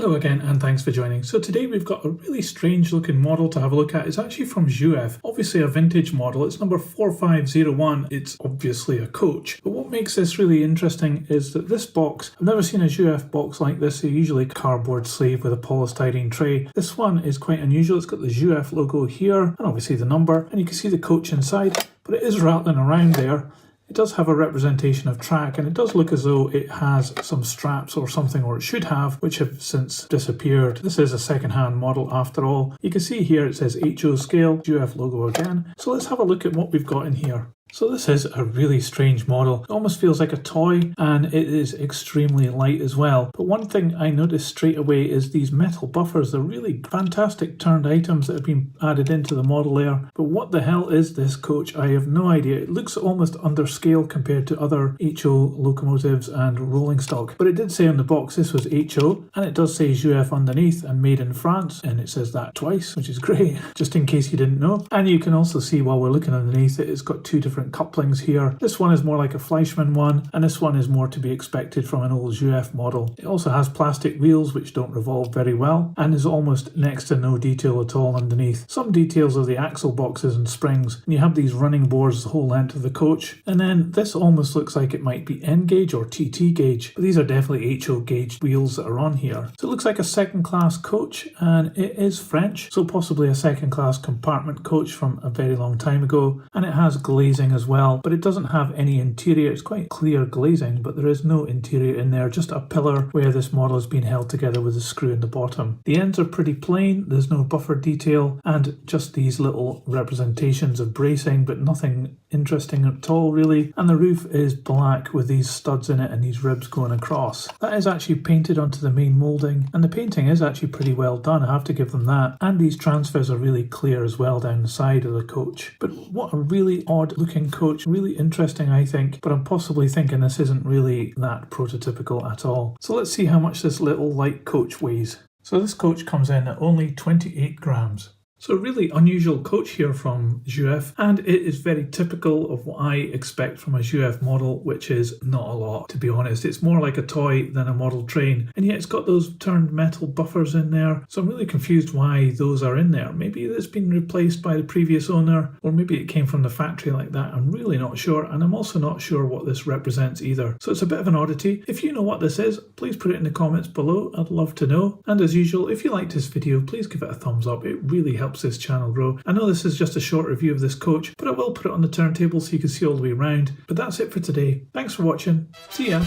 Hello again and thanks for joining. So today we've got a really strange looking model to have a look at. It's actually from Jouef, obviously a vintage model. It's number 4501. It's obviously a coach. But what makes this really interesting is that this box, I've never seen a Jouef box like this. They're usually cardboard sleeve with a polystyrene tray. This one is quite unusual. It's got the Jouef logo here and obviously the number, and you can see the coach inside, but it is rattling around there. It does have a representation of track, and it does look as though it has some straps or something, or it should have, which have since disappeared. This is a second-hand model after all. You can see here it says HO scale, Jouef logo again. So let's have a look at what we've got in here. So this is a really strange model. It almost feels like a toy, and it is extremely light as well. But one thing I noticed straight away is these metal buffers. They're really fantastic turned items that have been added into the model there. But what the hell is this coach? I have no idea. It looks almost under scale compared to other HO locomotives and rolling stock. But it did say on the box this was HO, and it does say Jouef underneath and made in France, and it says that twice, which is great, just in case you didn't know. And you can also see while we're looking underneath it, it's got two different couplings here. This one is more like a Fleischmann one, and this one is more to be expected from an old Jouef model. It also has plastic wheels which don't revolve very well, and is almost next to no detail at all underneath. Some details are the axle boxes and springs, and you have these running boards the whole length of the coach. And then this almost looks like it might be N gauge or TT gauge, but these are definitely HO gauge wheels that are on here. So it looks like a second class coach, and it is French, so possibly a second class compartment coach from a very long time ago. And it has glazing as well, but it doesn't have any interior. It's quite clear glazing, but there is no interior in there, just a pillar where this model has been held together with a screw in the bottom. The ends are pretty plain, there's no buffer detail, and just these little representations of bracing, but nothing interesting at all really. And the roof is black with these studs in it and these ribs going across. That is actually painted onto the main moulding, and the painting is actually pretty well done, I have to give them that. And these transfers are really clear as well down the side of the coach. But what a really odd looking coach, really interesting I think, but I'm possibly thinking this isn't really that prototypical at all. So let's see how much this little light coach weighs. So this coach comes in at only 28 grams. So a really unusual coach here from Jouef, and it is very typical of what I expect from a Jouef model, which is not a lot, to be honest. It's more like a toy than a model train, and yet it's got those turned metal buffers in there. So I'm really confused why those are in there. Maybe it's been replaced by the previous owner, or maybe it came from the factory like that. I'm really not sure, and I'm also not sure what this represents either. So it's a bit of an oddity. If you know what this is, please put it in the comments below. I'd love to know. And as usual, if you liked this video, please give it a thumbs up. It really helps this channel grow. I know this is just a short review of this coach, but I will put it on the turntable so you can see all the way around. But that's it for today. Thanks for watching. See ya.